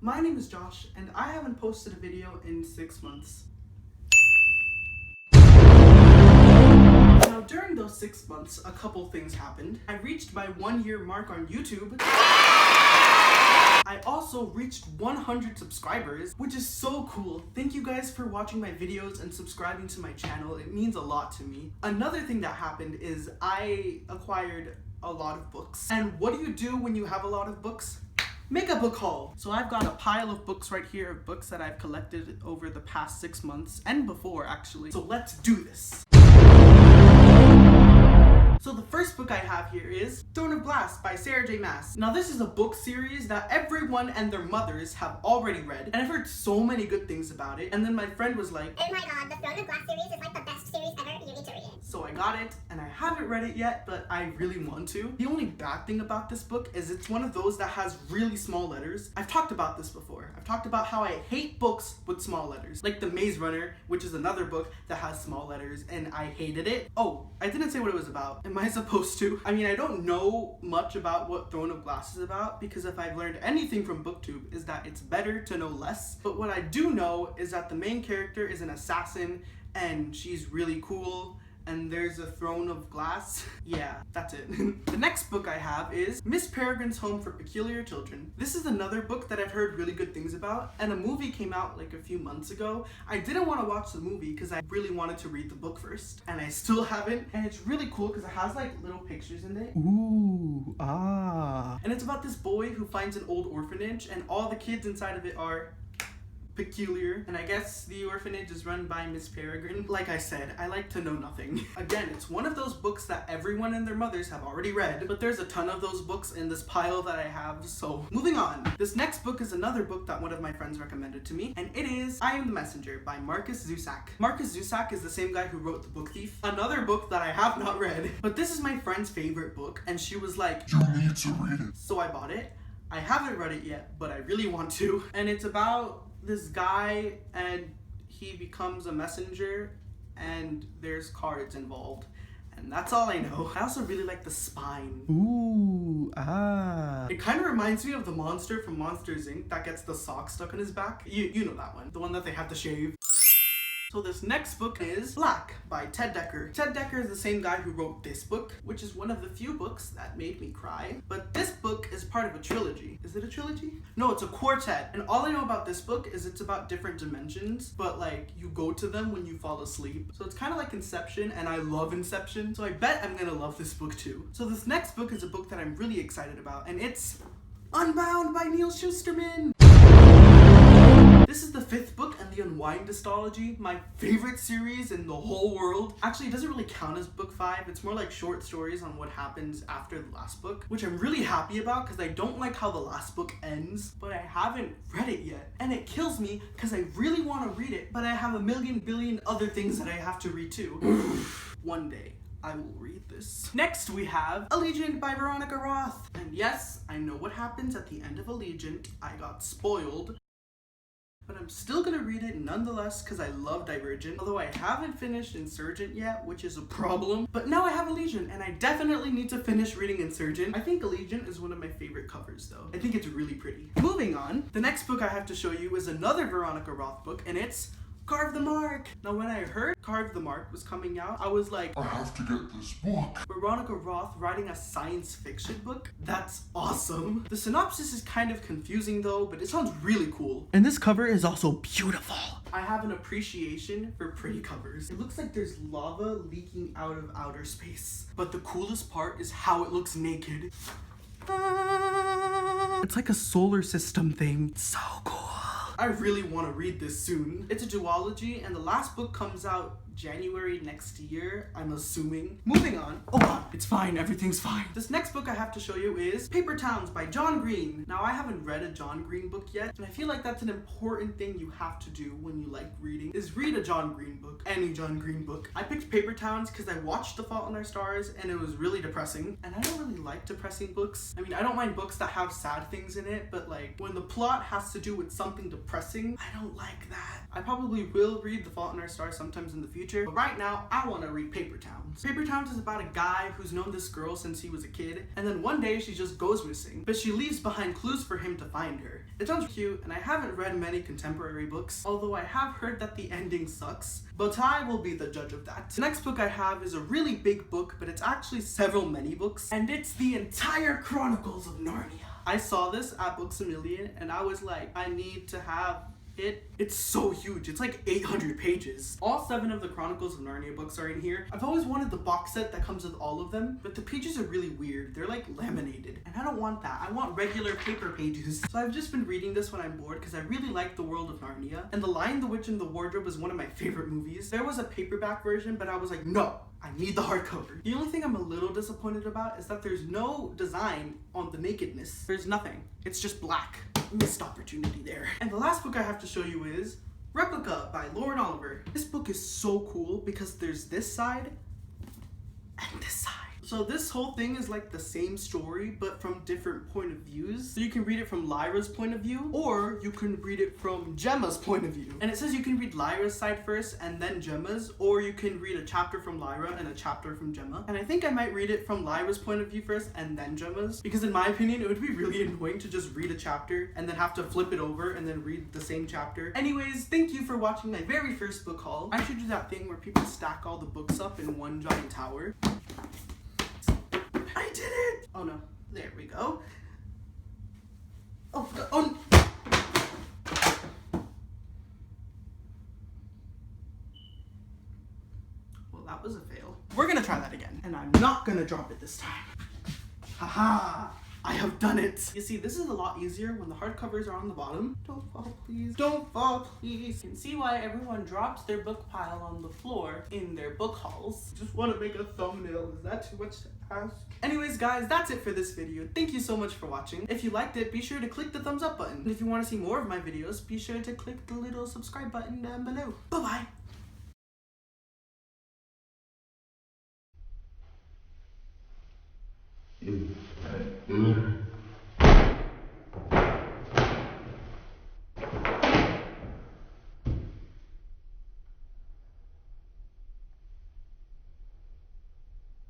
My name is Josh, and I haven't posted a video in 6 months. Now, during those 6 months, a couple things happened. I reached my 1-year mark on YouTube. I also reached 100 subscribers, which is so cool. Thank you guys for watching my videos and subscribing to my channel. It means a lot to me. Another thing that happened is I acquired a lot of books. And what do you do when you have a lot of books? Make a book haul. So I've got a pile of books right here of books that I've collected over the past 6 months and before actually. So let's do this. So the first book I have here is Throne of Glass by Sarah J Maas. Now this is a book series that everyone and their mothers have already read, and I've heard so many good things about it. And then my friend was like, oh my god, the Throne of Glass series is like the best series ever, you need to read it. So I got it, and I haven't read it yet, but I really want to. The only bad thing about this book is it's one of those that has really small letters. I've talked about this before. I've talked about how I hate books with small letters. Like The Maze Runner, which is another book that has small letters, and I hated it. Oh, I didn't say what it was about. Am I supposed to? I mean, I don't know much about what Throne of Glass is about, because if I've learned anything from BookTube is that it's better to know less. But what I do know is that the main character is an assassin, and she's really cool, and there's a throne of glass. Yeah, that's it. The next book I have is Miss Peregrine's Home for Peculiar Children. This is another book that I've heard really good things about, and a movie came out like a few months ago. I didn't want to watch the movie because I really wanted to read the book first, and I still haven't. And it's really cool because it has like little pictures in it. Ooh, ah. And it's about this boy who finds an old orphanage, and all the kids inside of it are peculiar, and I guess the orphanage is run by Miss Peregrine. Like I said, I like to know nothing. Again, it's one of those books that everyone and their mothers have already read, but there's a ton of those books in this pile that I have, so moving on. This next book is another book that one of my friends recommended to me, and it is I Am the Messenger by Markus Zusak. Markus Zusak is the same guy who wrote The Book Thief, another book that I have not read, but this is my friend's favorite book, and she was like, You need to read it. so I bought it. I haven't read it yet, but I really want to, and it's about this guy and he becomes a messenger and there's cards involved, and that's all I know. I also really like the spine. Ooh, ah. It kind of reminds me of the monster from Monsters Inc. that gets the sock stuck in his back. You know that one, the one that they have to shave. So this next book is Black by Ted Dekker. Ted Dekker is the same guy who wrote this book, which is one of the few books that made me cry. But this book is part of a trilogy. Is it a trilogy? No, it's a quartet. And all I know about this book is it's about different dimensions, but like you go to them when you fall asleep. So it's kind of like Inception, and I love Inception. So I bet I'm gonna love this book too. So this next book is a book that I'm really excited about, and it's Unbound by Neal Shusterman. This is the 5th book in the Unwind Dystology, my favorite series in the whole world. Actually, it doesn't really count as book 5. It's more like short stories on what happens after the last book, which I'm really happy about because I don't like how the last book ends, but I haven't read it yet. And it kills me because I really want to read it, but I have a million billion other things that I have to read too. One day I will read this. Next we have Allegiant by Veronica Roth. And yes, I know what happens at the end of Allegiant. I got spoiled. But I'm still gonna read it nonetheless because I love Divergent, although I haven't finished Insurgent yet, which is a problem. But now I have Allegiant, and I definitely need to finish reading Insurgent. I think Allegiant is one of my favorite covers though. I think it's really pretty. Moving on, the next book I have to show you is another Veronica Roth book, and it's Carve the Mark. Now when I heard Carve the Mark was coming out, I was like, I have to get this book. Veronica Roth writing a science fiction book? That's awesome. The synopsis is kind of confusing though, but it sounds really cool. And this cover is also beautiful. I have an appreciation for pretty covers. It looks like there's lava leaking out of outer space. But the coolest part is how it looks naked. It's like a solar system thing. So cool. I really want to read this soon. It's a duology, and the last book comes out January next year, I'm assuming. Moving on. Oh god, it's fine, everything's fine. This next book I have to show you is Paper Towns by John Green. Now I haven't read a John Green book yet, and I feel like that's an important thing you have to do when you like reading, is read a John Green book, any John Green book. I picked Paper Towns because I watched The Fault in Our Stars, and it was really depressing, and I don't really like depressing books. I mean, I don't mind books that have sad things in it, but like, when the plot has to do with something depressing, I don't like that. I probably will read The Fault in Our Stars sometimes in the future, future. But right now, I want to read Paper Towns. Paper Towns is about a guy who's known this girl since he was a kid, and then one day she just goes missing, but she leaves behind clues for him to find her. It sounds cute, and I haven't read many contemporary books, although I have heard that the ending sucks, but I will be the judge of that. The next book I have is a really big book, but it's actually several mini books, and it's the entire Chronicles of Narnia. I saw this at Books A Million, and I was like, I need to have it. It's so huge. It's like 800 pages. All 7 of the Chronicles of Narnia books are in here. I've always wanted the box set that comes with all of them, but the pages are really weird. They're like laminated, and I don't want that. I want regular paper pages. So I've just been reading this when I'm bored because I really like the world of Narnia, and The Lion, the Witch, and the Wardrobe is one of my favorite movies. There was a paperback version, but I was like, no, I need the hardcover. The only thing I'm a little disappointed about is that there's no design on the nakedness. There's nothing. It's just black. Missed opportunity there. And the last book I have to show you is Replica by Lauren Oliver. This book is so cool because there's this side and this side. So this whole thing is like the same story, but from different point of views. So you can read it from Lyra's point of view, or you can read it from Gemma's point of view. And it says you can read Lyra's side first and then Gemma's, or you can read a chapter from Lyra and a chapter from Gemma. And I think I might read it from Lyra's point of view first and then Gemma's, because in my opinion, it would be really annoying to just read a chapter and then have to flip it over and then read the same chapter. Anyways, thank you for watching my very first book haul. I should do that thing where people stack all the books up in one giant tower. I did it! Oh no, there we go. Oh, oh. Well, that was a fail. We're gonna try that again, and I'm not gonna drop it this time. Haha! I have done it! You see, this is a lot easier when the hardcovers are on the bottom. Don't fall, please. Don't fall, please. You can see why everyone drops their book pile on the floor in their book hauls. Just want to make a thumbnail. Is that too much to ask? Anyways, guys, that's it for this video. Thank you so much for watching. If you liked it, be sure to click the thumbs up button. And if you want to see more of my videos, be sure to click the little subscribe button down below. Bye-bye! Mm.